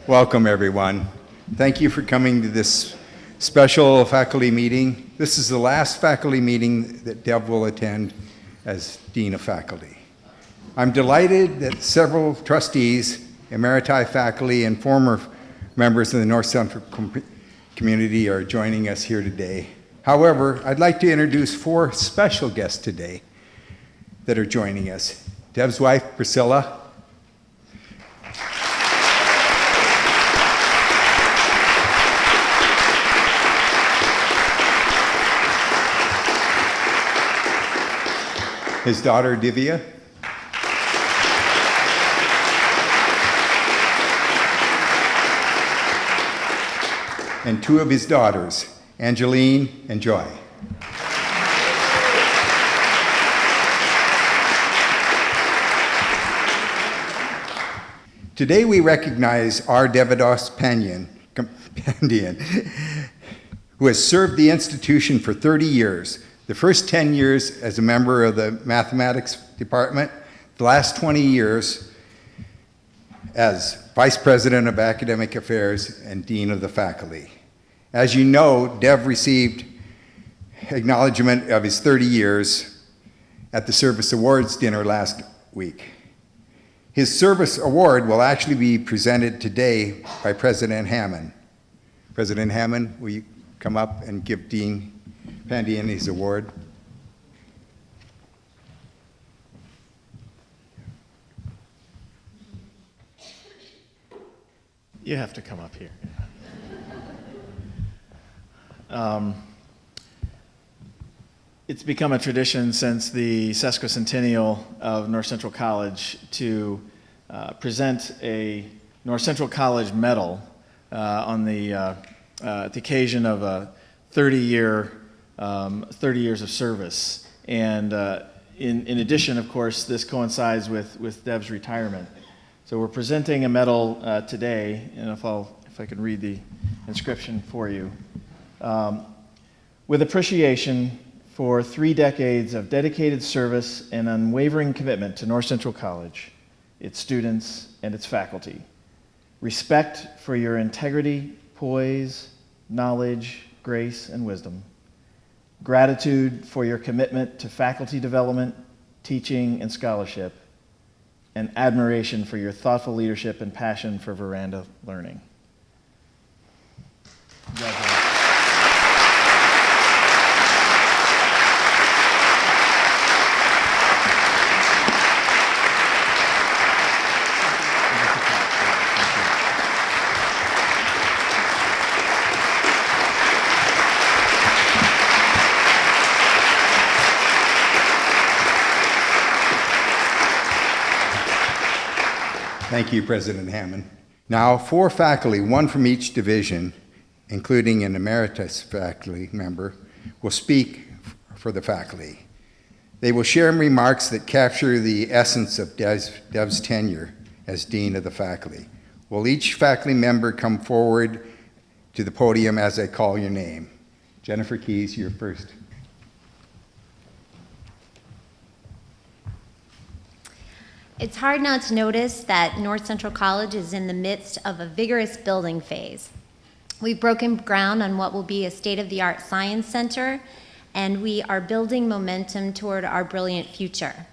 Welcome, everyone. Thank you for coming to this special faculty meeting. This is the last faculty meeting that Deb will attend as Dean of Faculty. I'm delighted that several trustees, emeriti faculty, and former members of the North Central community are joining us here today. However, I'd like to introduce four special guests today that are joining us. Deb's wife, Priscilla. His daughter, Divya. And two of his daughters, Angeline and Joy. Today we recognize R. Devados Pandian, who has served the institution for 30 years. The first 10 years as a member of the mathematics department, the last 20 years as Vice President of Academic Affairs and Dean of the Faculty. As you know, Dev received acknowledgement of his 30 years at the Service Awards dinner last week. His service award will actually be presented today by President Hammond. President Hammond, will you come up and give Dean Pandian his award? You have to come up here. It's become a tradition since the sesquicentennial of North Central College to present a North Central College medal on the occasion of a 30 years of service. And in addition, of course, this coincides with Deb's retirement. So we're presenting a medal today, and if I can read the inscription for you. With appreciation for 3 decades of dedicated service and unwavering commitment to North Central College, its students, and its faculty. Respect for your integrity, poise, knowledge, grace, and wisdom. Gratitude for your commitment to faculty development, teaching, and scholarship, and admiration for your thoughtful leadership and passion for veranda learning. Congratulations. Thank you, President Hammond. Now, 4 faculty, 1 from each division, including an emeritus faculty member, will speak for the faculty. They will share remarks that capture the essence of Dev's tenure as Dean of the Faculty. Will each faculty member come forward to the podium as I call your name? Jennifer Keys, you're first. It's hard not to notice that North Central College is in the midst of a vigorous building phase. We've broken ground on what will be a state-of-the-art science center, and we are building momentum toward our brilliant future.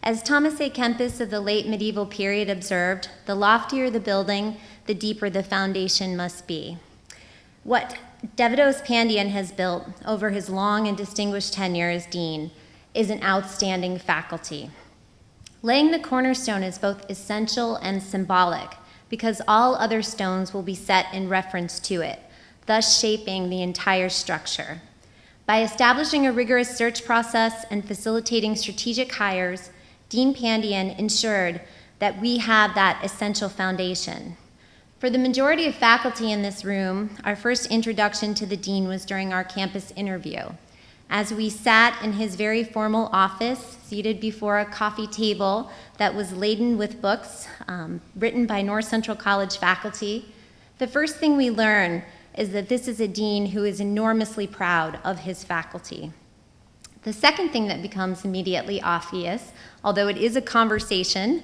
As Thomas A. Kempis of the late medieval period observed, the loftier the building, the deeper the foundation must be. What Devados Pandian has built over his long and distinguished tenure as dean is an outstanding faculty. Laying the cornerstone is both essential and symbolic because all other stones will be set in reference to it, thus shaping the entire structure. By establishing a rigorous search process and facilitating strategic hires, Dean Pandian ensured that we have that essential foundation. For the majority of faculty in this room, our first introduction to the dean was during our campus interview. As we sat in his very formal office, seated before a coffee table that was laden with books written by North Central College faculty, the first thing we learn is that this is a dean who is enormously proud of his faculty. The second thing that becomes immediately obvious, although it is a conversation,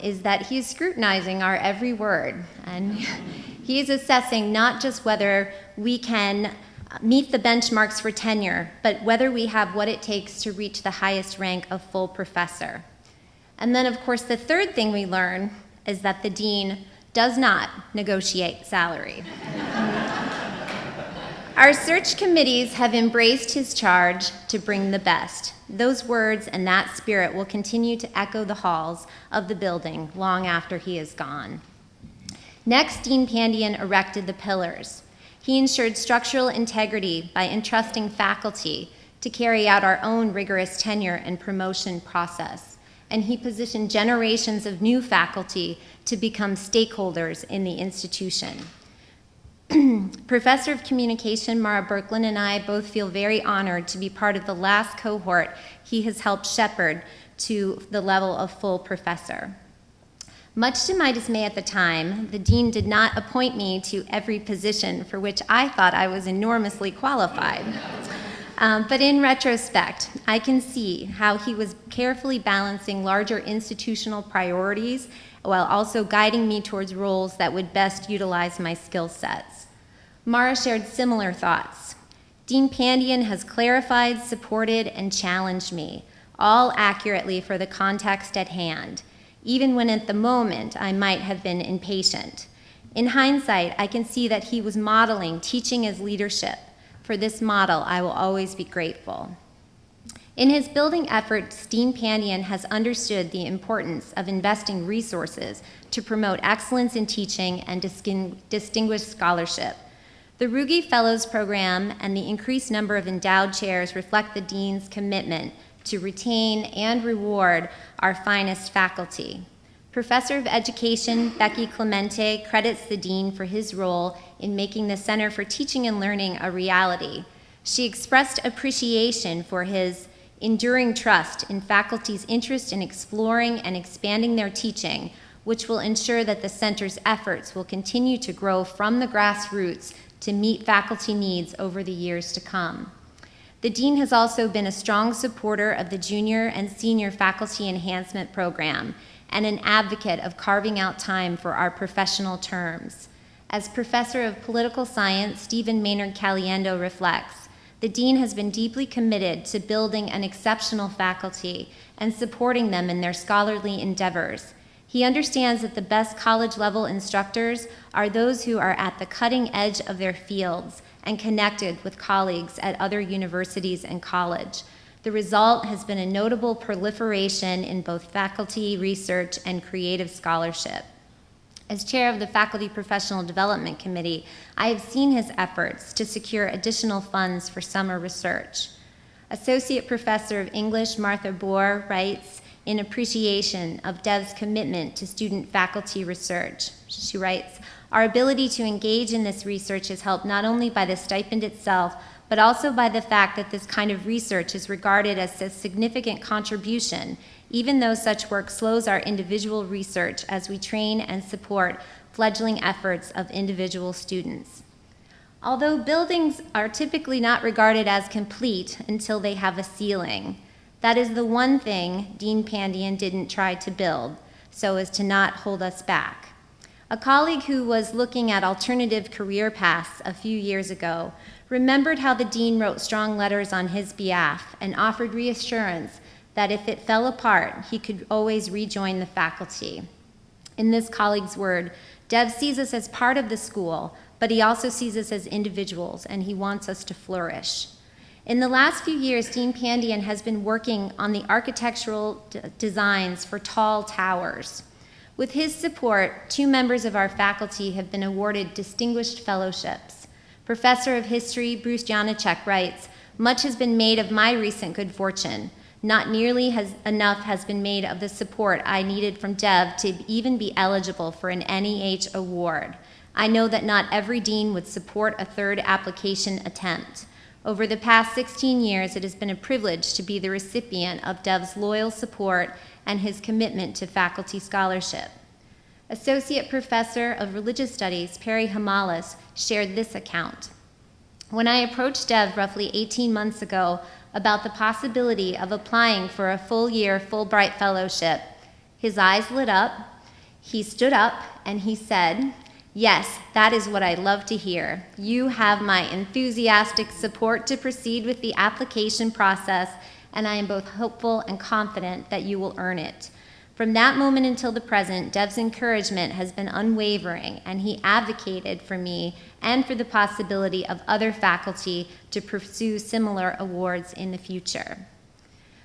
is that he is scrutinizing our every word. And he is assessing not just whether we can meet the benchmarks for tenure, but whether we have what it takes to reach the highest rank of full professor. And then, of course, the third thing we learn is that the dean does not negotiate salary. Our search committees have embraced his charge to bring the best. Those words and that spirit will continue to echo the halls of the building long after he is gone. Next, Dean Pandian erected the pillars. He ensured structural integrity by entrusting faculty to carry out our own rigorous tenure and promotion process. And he positioned generations of new faculty to become stakeholders in the institution. Professor of Communication Mara Berklin and I both feel very honored to be part of the last cohort he has helped shepherd to the level of full professor. Much to my dismay at the time, the dean did not appoint me to every position for which I thought I was enormously qualified. But in retrospect, I can see how he was carefully balancing larger institutional priorities while also guiding me towards roles that would best utilize my skill sets. Mara shared similar thoughts. Dean Pandian has clarified, supported, and challenged me, all accurately for the context at hand, even when at the moment I might have been impatient. In hindsight, I can see that he was modeling teaching as leadership. For this model, I will always be grateful. In his building efforts, Dean Pandian has understood the importance of investing resources to promote excellence in teaching and distinguished scholarship. The Ruge Fellows Program and the increased number of endowed chairs reflect the dean's commitment to retain and reward our finest faculty. Professor of Education Becky Clemente credits the dean for his role in making the Center for Teaching and Learning a reality. She expressed appreciation for his enduring trust in faculty's interest in exploring and expanding their teaching, which will ensure that the center's efforts will continue to grow from the grassroots to meet faculty needs over the years to come. The dean has also been a strong supporter of the Junior and Senior Faculty Enhancement Program and an advocate of carving out time for our professional terms. As Professor of Political Science, Stephen Maynard Caliendo reflects, the dean has been deeply committed to building an exceptional faculty and supporting them in their scholarly endeavors. He understands that the best college-level instructors are those who are at the cutting edge of their fields and connected with colleagues at other universities and college. The result has been a notable proliferation in both faculty, research, and creative scholarship. As chair of the Faculty Professional Development Committee, I have seen his efforts to secure additional funds for summer research. Associate Professor of English Martha Bohr writes in appreciation of Dev's commitment to student-faculty research. She writes, "Our ability to engage in this research is helped not only by the stipend itself, but also by the fact that this kind of research is regarded as a significant contribution, even though such work slows our individual research as we train and support fledgling efforts of individual students." Although buildings are typically not regarded as complete until they have a ceiling, that is the one thing Dean Pandian didn't try to build, so as to not hold us back. A colleague who was looking at alternative career paths a few years ago remembered how the dean wrote strong letters on his behalf and offered reassurance that if it fell apart, he could always rejoin the faculty. In this colleague's word, Dev sees us as part of the school, but he also sees us as individuals, and he wants us to flourish. In the last few years, Dean Pandian has been working on the architectural designs for tall towers. With his support, 2 members of our faculty have been awarded distinguished fellowships. Professor of History Bruce Janacek writes, "Much has been made of my recent good fortune. Not nearly enough has been made of the support I needed from Dev to even be eligible for an NEH award. I know that not every dean would support a 3rd application attempt. Over the past 16 years, it has been a privilege to be the recipient of Dev's loyal support and his commitment to faculty scholarship." Associate Professor of Religious Studies Perry Hamalis shared this account. "When I approached Dev roughly 18 months ago about the possibility of applying for a full-year Fulbright Fellowship. His eyes lit up, he stood up, and he said, "Yes, that is what I love to hear. You have my enthusiastic support to proceed with the application process, and I am both hopeful and confident that you will earn it." From that moment until the present, Dev's encouragement has been unwavering, and he advocated for me and for the possibility of other faculty to pursue similar awards in the future.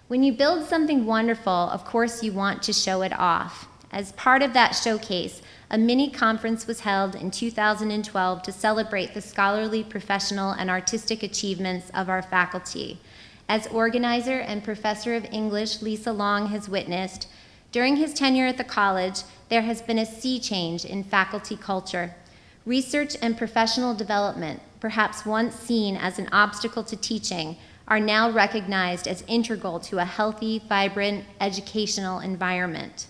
When you build something wonderful, of course you want to show it off. As part of that showcase, a mini conference was held in 2012 to celebrate the scholarly, professional, and artistic achievements of our faculty. As organizer and professor of English, Lisa Long has witnessed, during his tenure at the college, there has been a sea change in faculty culture. Research and professional development, perhaps once seen as an obstacle to teaching, are now recognized as integral to a healthy, vibrant educational environment.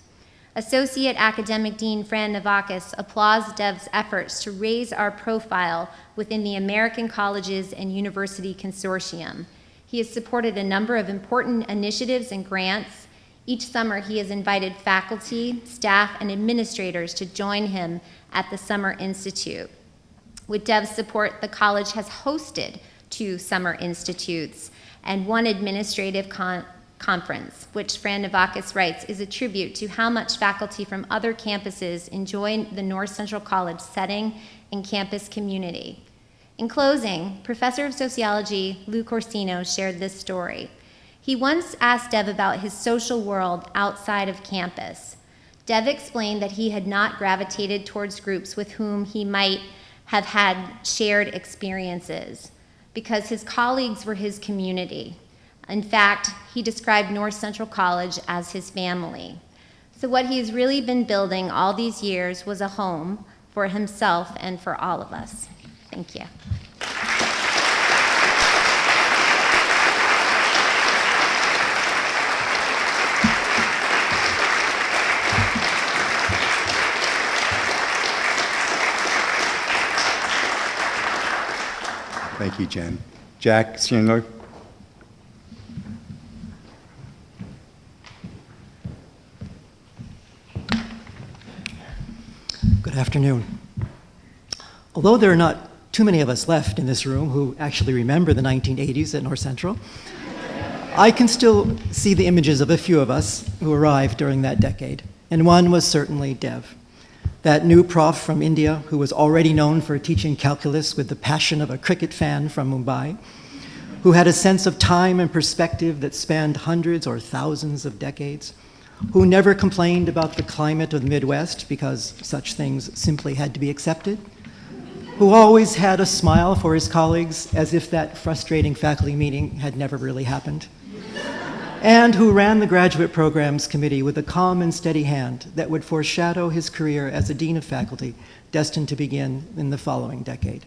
Associate Academic Dean Fran Navakis applauds Dev's efforts to raise our profile within the American Colleges and University Consortium. He has supported a number of important initiatives and grants. Each summer, he has invited faculty, staff, and administrators to join him at the Summer Institute. With Dev's support, the college has hosted 2 Summer Institutes and 1 administrative conference, which Fran Navakis writes is a tribute to how much faculty from other campuses enjoy the North Central College setting and campus community. In closing, Professor of Sociology Lou Corsino shared this story. He once asked Dev about his social world outside of campus. Dev explained that he had not gravitated towards groups with whom he might have had shared experiences because his colleagues were his community. In fact, he described North Central College as his family. So what he's really been building all these years was a home for himself and for all of us. Thank you. Thank you, Jen. Jack Schindler. Good afternoon. Although there are not too many of us left in this room who actually remember the 1980s at North Central, I can still see the images of a few of us who arrived during that decade, and one was certainly Dev, that new prof from India who was already known for teaching calculus with the passion of a cricket fan from Mumbai, who had a sense of time and perspective that spanned hundreds or thousands of decades, who never complained about the climate of the Midwest because such things simply had to be accepted, who always had a smile for his colleagues as if that frustrating faculty meeting had never really happened, and who ran the graduate programs committee with a calm and steady hand that would foreshadow his career as a dean of faculty destined to begin in the following decade.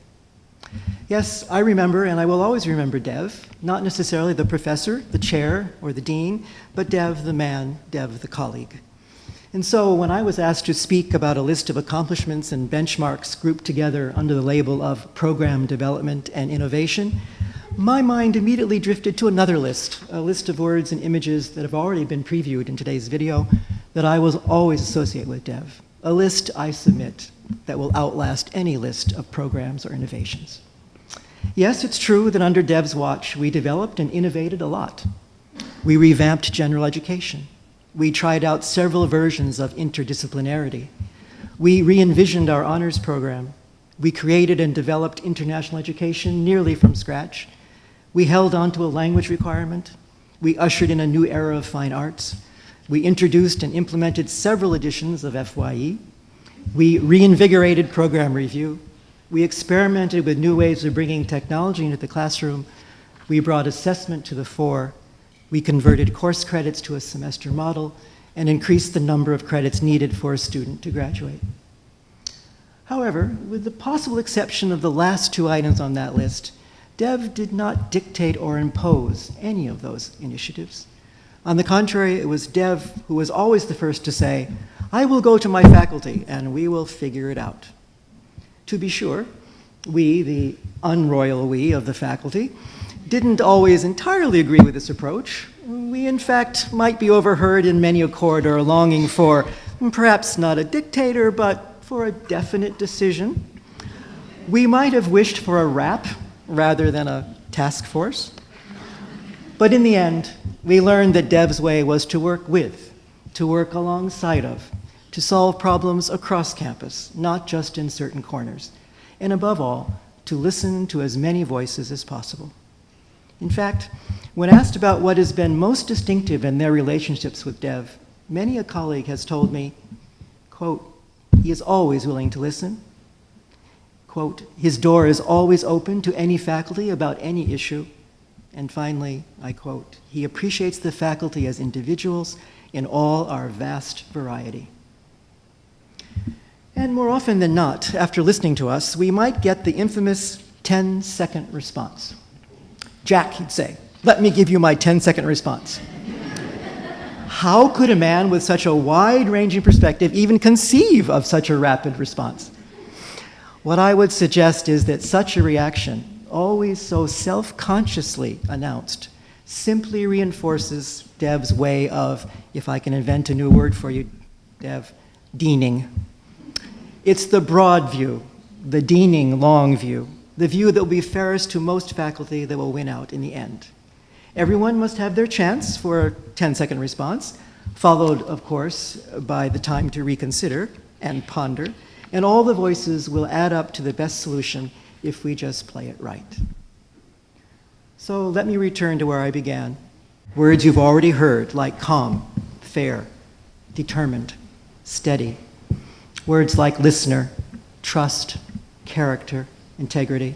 Yes, I remember, and I will always remember Dev, not necessarily the professor, the chair, or the dean, but Dev the man, Dev the colleague. And so when I was asked to speak about a list of accomplishments and benchmarks grouped together under the label of program development and innovation, my mind immediately drifted to another list, a list of words and images that have already been previewed in today's video that I will always associate with Dev, a list I submit that will outlast any list of programs or innovations. Yes, it's true that under Dev's watch, we developed and innovated a lot. We revamped general education. We tried out several versions of interdisciplinarity. We re-envisioned our honors program. We created and developed international education nearly from scratch. We held on to a language requirement. We ushered in a new era of fine arts. We introduced and implemented several editions of FYE. We reinvigorated program review. We experimented with new ways of bringing technology into the classroom. We brought assessment to the fore. We converted course credits to a semester model and increased the number of credits needed for a student to graduate. However, with the possible exception of the last 2 items on that list, Dev did not dictate or impose any of those initiatives. On the contrary, it was Dev who was always the first to say, "I will go to my faculty and we will figure it out." To be sure, we, the unroyal we of the faculty, didn't always entirely agree with this approach. We, in fact, might be overheard in many a corridor longing for perhaps not a dictator, but for a definite decision. We might have wished for a rap rather than a task force. But in the end, we learned that Dev's way was to work with, to work alongside of, to solve problems across campus, not just in certain corners, and above all, to listen to as many voices as possible. In fact, when asked about what has been most distinctive in their relationships with Dev, many a colleague has told me, quote, he is always willing to listen. Quote, his door is always open to any faculty about any issue. And finally, I quote, he appreciates the faculty as individuals in all our vast variety. And more often than not, after listening to us, we might get the infamous 10-second response. Jack, he'd say, let me give you my 10-second response. How could a man with such a wide-ranging perspective even conceive of such a rapid response? What I would suggest is that such a reaction, always so self-consciously announced, simply reinforces Dev's way of, if I can invent a new word for you, Dev, deaning. It's the broad view, the deaning long view, the view that will be fairest to most faculty that will win out in the end. Everyone must have their chance for a 10-second response, followed, of course, by the time to reconsider and ponder, and all the voices will add up to the best solution if we just play it right. So let me return to where I began. Words you've already heard, like calm, fair, determined, steady. Words like listener, trust, character, integrity.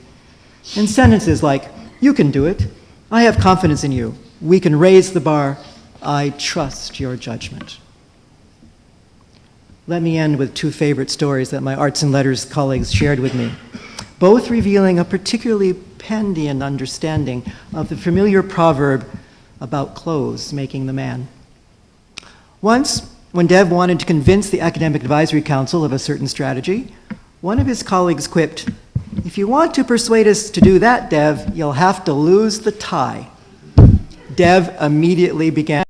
And sentences like, you can do it. I have confidence in you. We can raise the bar. I trust your judgment. Let me end with two favorite stories that my arts and letters colleagues shared with me, both revealing a particularly Pandian understanding of the familiar proverb about clothes making the man. Once, when Dev wanted to convince the Academic Advisory Council of a certain strategy, one of his colleagues quipped, if you want to persuade us to do that, Dev, you'll have to lose the tie. Dev immediately began